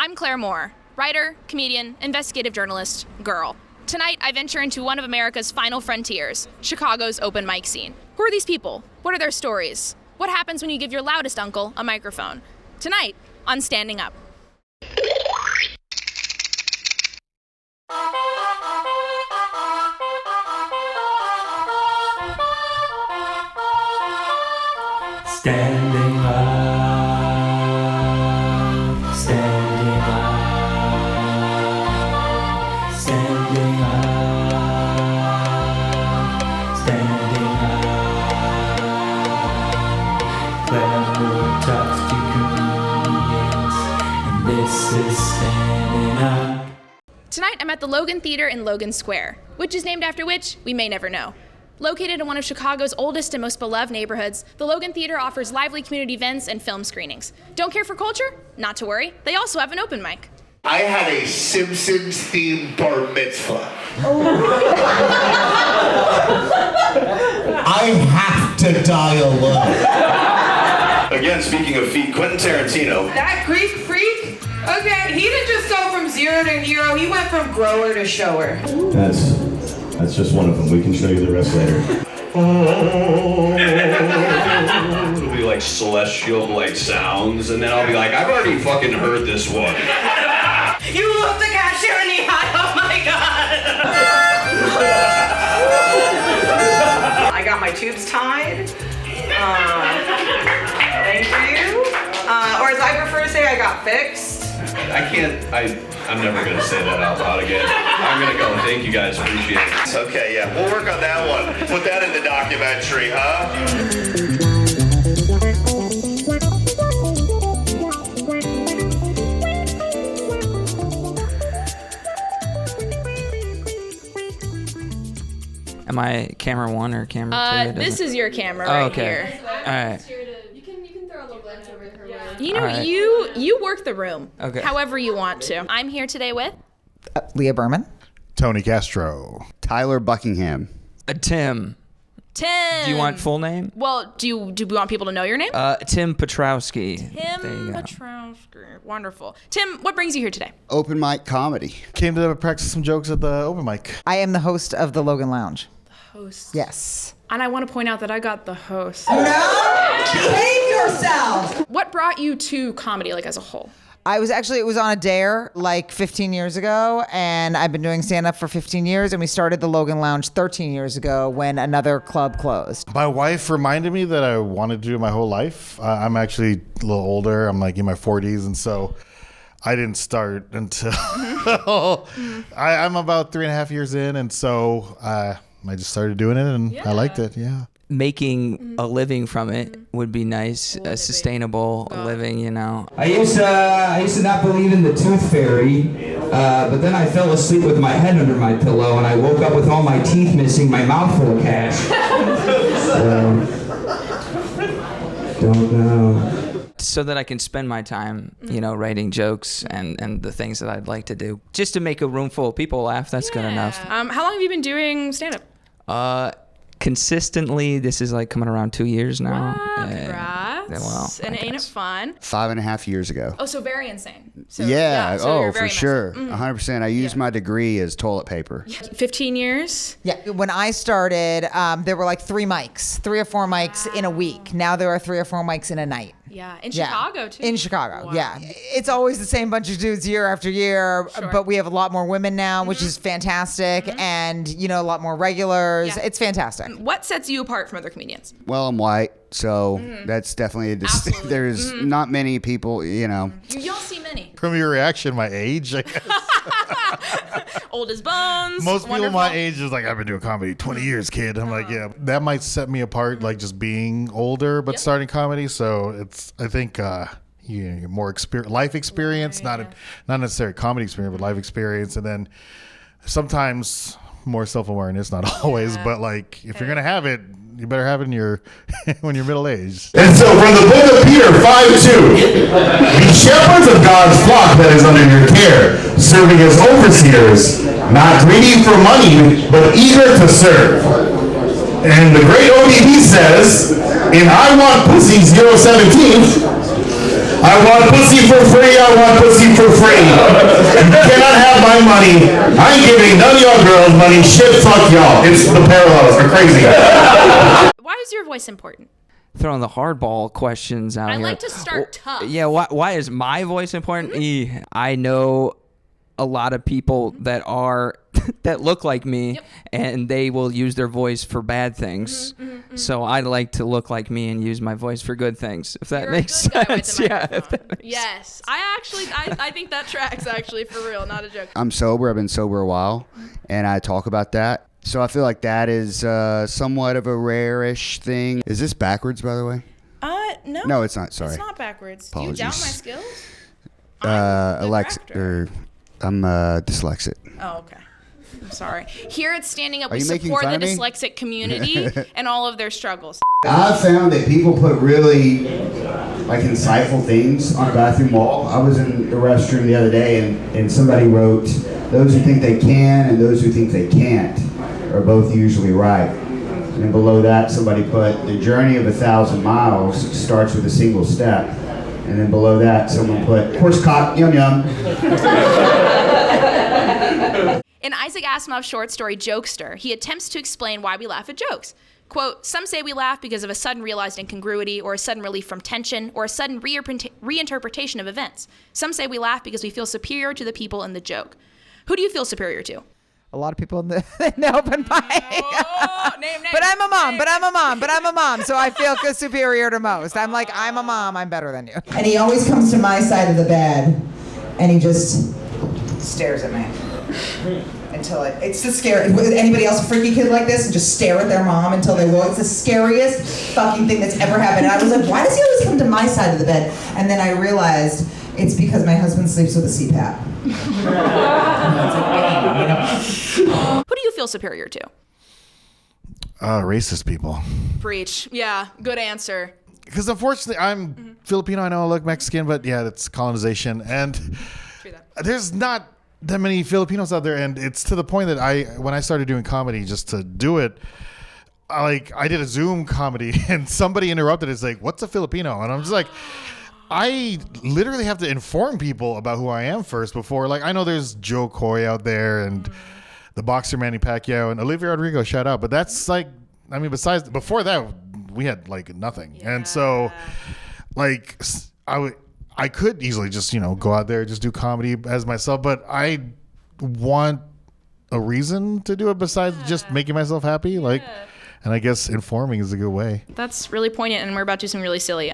I'm Claire Moore, writer, comedian, investigative journalist, girl. Tonight, I venture into one of America's final frontiers, Chicago's open mic scene. Who are these people? What are their stories? What happens when you give your loudest uncle a microphone? Tonight, on Standing Up. Standing up, standing up, standing up, standing up. Clever talks to comedians, and this is Standing Up. Tonight, I'm at the Logan Theater in Logan Square. Which is named after which, we may never know. Located in one of Chicago's oldest and most beloved neighborhoods, the Logan Theater offers lively community events and film screenings. Don't care for culture? Not to worry. They also have an open mic. I had a Simpsons-themed bar mitzvah. I have to dial up. Again, speaking of feet, Quentin Tarantino. That Greek freak? Okay, he didn't just go from zero to hero, he went from grower to shower. That's just one of them. We can show you the rest later. It'll be like celestial like sounds, and then I'll be like, I've already fucking heard this one. You love the cashier in the eye, oh my god! I got my tubes tied. Thank you. Or as I prefer to say, I got fixed. I'm never gonna say that out loud again. I'm gonna go. Thank you guys, appreciate it. Okay, yeah, we'll work on that one. Put that in the documentary, huh? Am I camera one or camera two? This is your camera right here. All right. You can throw a little glance over her way. You know, Right. you work the room Okay. however you want to. I'm here today with Leah Berman. Tony Castro. Tyler Buckingham. Tim. Tim. Do you want full name? Well, do we want people to know your name? Tim Patrowski. Tim There you go. Patrowski. Wonderful. Tim, what brings you here today? Open mic comedy. Came to practice some jokes at the open mic. I am the host of the Logan Lounge. Host. Yes. And I want to point out that I got the host. Behave yourself! What brought you to comedy, like as a whole? It was on a dare like 15 years ago, and I've been doing stand-up for 15 years, and we started the Logan Lounge 13 years ago when another club closed. My wife reminded me that I wanted to do it my whole life. I'm actually a little older. I'm like in my 40s, and so I didn't start until I'm about 3.5 years in, and so I just started doing it, and I liked it, yeah. Making a living from it would be nice, a sustainable living, you know. I used to not believe in the tooth fairy, but then I fell asleep with my head under my pillow, and I woke up with all my teeth missing, my mouth full of cash. So, don't know. So that I can spend my time, you know, writing jokes and the things that I'd like to do. Just to make a room full of people laugh, that's good enough. How long have you been doing stand-up? Consistently, this is like coming around 2 years now. Congrats. And ain't it fun? 5.5 years ago. Oh, so very insane. So, Yeah, so you're for very sure. nice. 100%. I used my degree as toilet paper. 15 years? Yeah, when I started, there were like 3 or 4 mics in a week. Now there are 3 or 4 mics in a night. Yeah, in Chicago too. In Chicago, Wow. yeah. It's always the same bunch of dudes year after year, but we have a lot more women now, which is fantastic, and, you know, a lot more regulars. Yeah. It's fantastic. What sets you apart from other comedians? Well, I'm white, so that's definitely Absolutely. there's not many people, you know. You don't see many. From your reaction, my age, I guess. Old as bones. Most people wonderful. my age is like, I've been doing comedy 20 years, kid. I'm like, yeah, that might set me apart, like just being older, but starting comedy. So it's, I think, you're more life experience, not necessarily comedy experience, but life experience. And then sometimes more self-awareness, not always, but like if you're going to have it, you better have it in your when you're middle-aged. And so from the book of Peter 5:2, be shepherds of God's flock that is under your care, serving as overseers, not greedy for money, but eager to serve. And the great ODB says, in I Want Pussy 017, I want pussy for free. I want pussy for free. You cannot have my money. I ain't giving none of y'all girls money. Shit, fuck y'all. It's the parallels are crazy. Why is your voice important? Throwing the hardball questions out I here. like to start tough. Yeah, why is my voice important? I know a lot of people that are that look like me, and they will use their voice for bad things. So I like to look like me and use my voice for good things. If that You're makes a good guy with sense, the yeah. microphone. Yes, I think that tracks actually for real, not a joke. I'm sober. I've been sober a while, and I talk about that. So I feel like that is somewhat of a rare-ish thing. Is this backwards, by the way? No. No, it's not. Sorry. It's not backwards. Apologies. Do you doubt my skills? I'm dyslexic. Oh, okay. I'm sorry. Here at Standing Up, Are we you making support the fun of me? dyslexic community and all of their struggles. I've found that people put really insightful things on a bathroom wall. I was in the restroom the other day and somebody wrote, "Those who think they can and those who think they can't are both usually right." And then below that somebody put, "The journey of 1,000 miles starts with a single step." And then below that someone put, "Horse cock, yum yum." In Isaac Asimov's short story Jokester, he attempts to explain why we laugh at jokes. Quote, "Some say we laugh because of a sudden realized incongruity or a sudden relief from tension or a sudden reinterpretation of events. Some say we laugh because we feel superior to the people in the joke." Who do you feel superior to? A lot of people in the open mic. Name. But I'm a mom, so I feel superior to most. I'm like, I'm a mom, I'm better than you. And he always comes to my side of the bed, and he just stares at me. Until it's the scary. Anybody else a freaky kid like this and just stare at their mom until they will? It's the scariest fucking thing that's ever happened. And I was like, why does he always come to my side of the bed? And then I realized it's because my husband sleeps with a CPAP. Who do you feel superior to? Racist people. Preach. Yeah, good answer. Because unfortunately, I'm Filipino. I know I look Mexican, but yeah, that's colonization. And there's not that many Filipinos out there. And it's to the point that when I started doing comedy just to do it, I did a Zoom comedy and somebody interrupted. It's like, "What's a Filipino?" And I'm just like, I literally have to inform people about who I am first before. I know there's Joe Coy out there and the boxer Manny Pacquiao and Olivia Rodrigo, shout out. But that's besides, before that, we had nothing. Yeah. And so, I could easily just, go out there, just do comedy as myself. But I want a reason to do it besides just making myself happy. And I guess informing is a good way. That's really poignant, and we're about to do something really silly.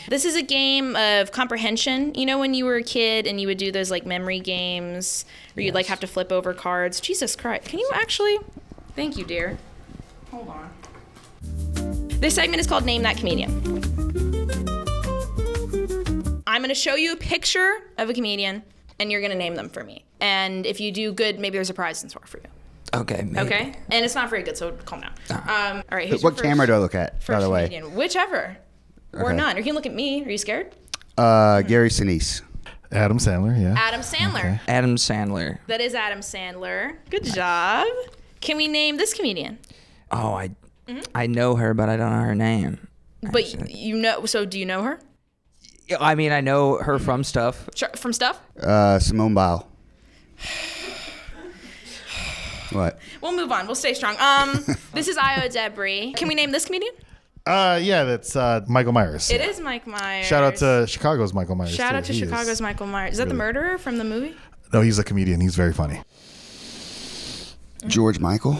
This is a game of comprehension. You know when you were a kid and you would do those memory games where you'd have to flip over cards? Jesus Christ. Can you actually? Thank you, dear. Hold on. This segment is called Name That Comedian. I'm going to show you a picture of a comedian, and you're going to name them for me. And if you do good, maybe there's a prize in store for you. Okay. Maybe. Okay, and it's not very good, so calm down. All right. Who's what camera do I look at, by the way? Comedian? Whichever, or none. Or you can look at me. Are you scared? Gary Sinise. Adam Sandler, yeah. Adam Sandler. Okay. Adam Sandler. That is Adam Sandler. Good job. Can we name this comedian? Oh, I know her, but I don't know her name. But so do you know her? I mean, I know her from stuff. Sure, from stuff? Simone Biles. What? We'll move on. We'll stay strong. This is Io Debris. Can we name this comedian? Yeah, that's Michael Myers. It is Mike Myers. Shout out to Chicago's Michael Myers. Shout out to Chicago's Michael Myers. Is that the murderer from the movie? No, he's a comedian. He's very funny. George Michael.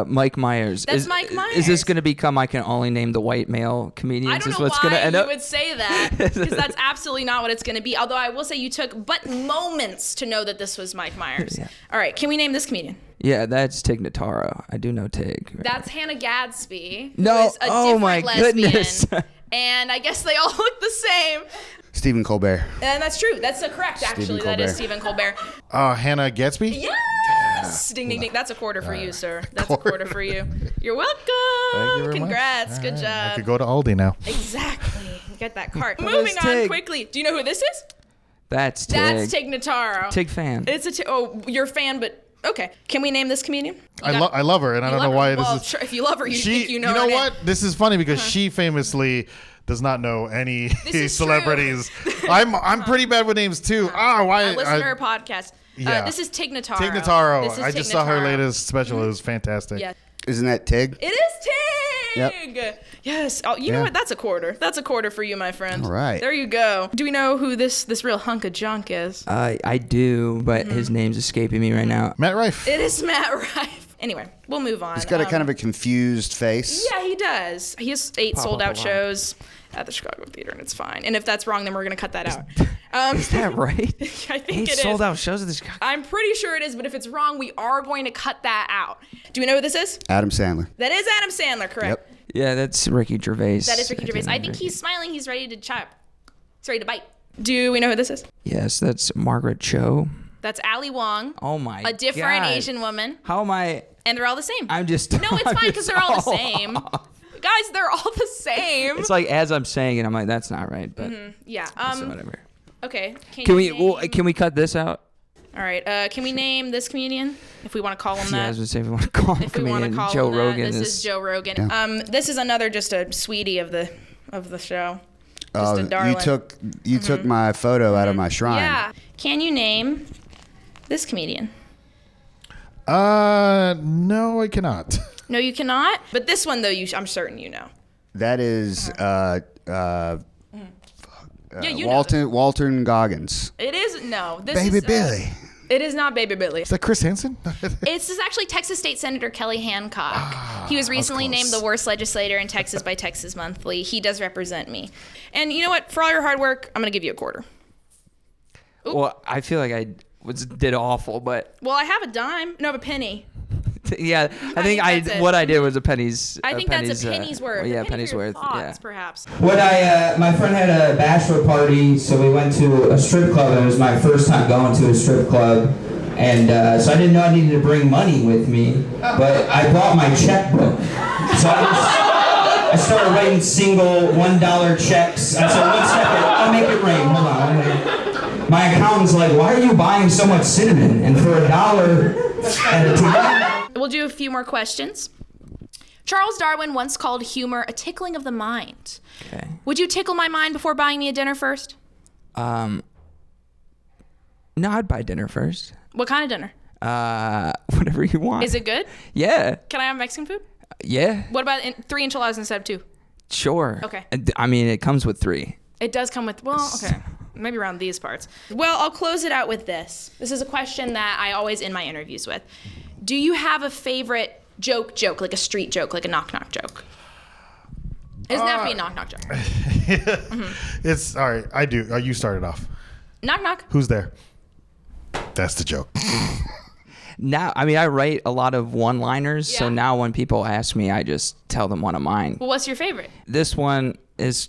Mike Myers. That's Mike Myers. Is this going to become I can only name the white male comedians? I don't know why you would say that, because that's absolutely not what it's going to be. Although I will say you took but moments to know that this was Mike Myers. Yeah. All right, can we name this comedian? Yeah, that's Tig Notaro. I do know Tig. Right? That's Hannah Gadsby. No, who is a different my lesbian. goodness. And I guess they all look the same. Stephen Colbert. And that's true. That's correct, actually. That is Stephen Colbert. Hannah Gadsby? Yes! Ding, ding, ding. That's a quarter for you, sir. That's a quarter for you. You're welcome. Thank you very Congrats. much. Good job. I could go to Aldi now. Exactly. Get that cart. Moving on quickly. Do you know who this is? That's Tig. That's Tig Notaro. Tig fan. It's you're a fan, but okay. Can we name this comedian? I love her, and I don't know why this is. Sure, if you love her, you think you know her You know name. what? This is funny because she famously does not know any is celebrities. I'm pretty bad with names too. Why? I listen to her podcast. Yeah. This is Tig Notaro. Tig Notaro. This is I Tig just saw her Notaro. latest special. It was fantastic. Yeah. Isn't that Tig? It is Tig. Yes. Oh, you know what? That's a quarter. That's a quarter for you, my friend. All right. There you go. Do we know who this real hunk of junk is? I do, but his name's escaping me right now. Matt Rife. It is Matt Rife. Anyway, we'll move on. He's got a kind of a confused face. Yeah, he does. He has 8 sold-out shows at the Chicago Theater, and it's fine. And if that's wrong, then we're going to cut that out. Is that right? I think 8 it is. sold-out shows at the Chicago. I'm pretty sure it is, but if it's wrong, we are going to cut that out. Do we know who this is? Adam Sandler. That is Adam Sandler, correct? Yep. Yeah, that's Ricky Gervais. That is Ricky Gervais. I think he's smiling. He's ready to chop. He's ready to bite. Do we know who this is? Yes, that's Margaret Cho. That's Ali Wong. Oh my god. A different Asian woman. How am I? And they're all the same. I'm just. No, it's fine because they're all the same. Guys, they're all the same. It's like as I'm saying it, I'm like, that's not right, but Yeah. so whatever. Okay. Can we cut this out? All right. Can we name this comedian if we want to call him Yeah, I that? was gonna say if we want to call him If we want to comedian, call Joe him Rogan. that, this is Joe Rogan. Yeah. This is another just a sweetie of the show. Just a darling. You took my photo out of my shrine. Yeah. Can you name this comedian? No, I cannot. No, you cannot. But this one though, I'm certain you know. That is Yeah, you know this. Walton Goggins. It is no. This Baby is, Billy. It is not Baby Billy. Is that Chris Hansen? This is actually Texas State Senator Kelly Hancock. He was recently named the worst legislator in Texas by Texas Monthly. He does represent me. And you know what? For all your hard work, I'm going to give you a quarter. Well, I feel like I did awful, but Well, I have a dime. No, I have a penny. yeah, I think that's it. what I did was a penny's. I think that's a penny's worth. Yeah, a penny penny's for your worth. thoughts, Yeah. perhaps. When my friend had a bachelor party, so we went to a strip club, and it was my first time going to a strip club. And so I didn't know I needed to bring money with me, but I brought my checkbook. So I started writing single $1 checks. I said, 1 second, I'll make it rain, hold on. My accountant's like, why are you buying so much cinnamon? And for $1 and a time. We'll do a few more questions. Charles Darwin once called humor a tickling of the mind. Okay. Would you tickle my mind before buying me a dinner first? No, I'd buy dinner first. What kind of dinner? Whatever you want. Is it good? Yeah. Can I have Mexican food? Yeah. What about 3 enchiladas instead of 2? Sure. Okay. I mean, it comes with 3. It does come with, well, okay, maybe around these parts. Well, I'll close it out with this. This is a question that I always end my interviews with. Do you have a favorite joke, like a street joke, like a knock-knock joke? It doesn't have to be a knock-knock joke. It's all right. I do. You started off. Knock-knock. Who's there? That's the joke. Now, I mean, I write a lot of one-liners, so now when people ask me, I just tell them one of mine. Well, what's your favorite? This one is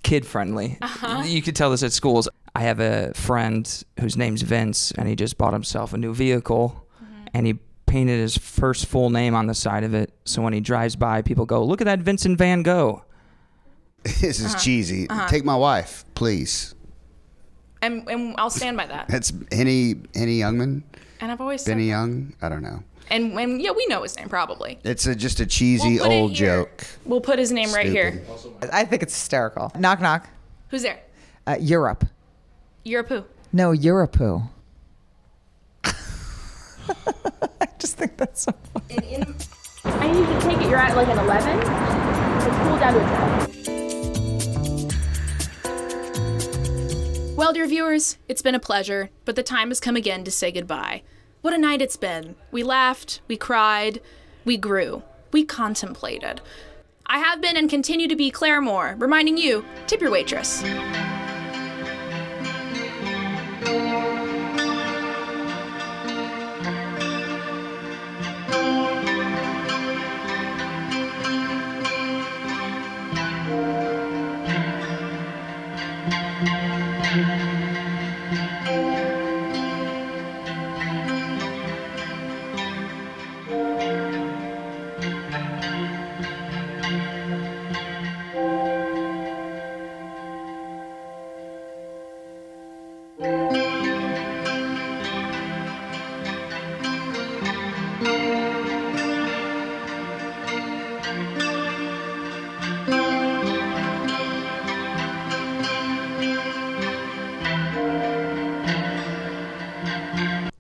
kid-friendly. You could tell this at schools. I have a friend whose name's Vince, and he just bought himself a new vehicle, and he painted his first full name on the side of it, so when he drives by, people go, look at that Vincent Van Gogh. This is cheesy. Take my wife, please. And I'll stand by that. That's Henny Youngman. And I've always said Benny that. Young. I don't know. And yeah, we know his name probably. It's just a cheesy We'll put it old here. joke. We'll put his name right here. I think it's hysterical. Knock, knock. Who's there? Europe. You're a poo. No, Europe. I just think that's so funny. I need you to take it. You're at like an 11. It's cool down to a 10. Well, dear viewers, it's been a pleasure, but the time has come again to say goodbye. What a night it's been. We laughed, we cried, we grew, we contemplated. I have been and continue to be Claire Moore, reminding you, tip your waitress.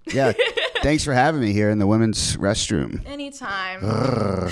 Yeah. Thanks for having me here in the women's restroom. Anytime.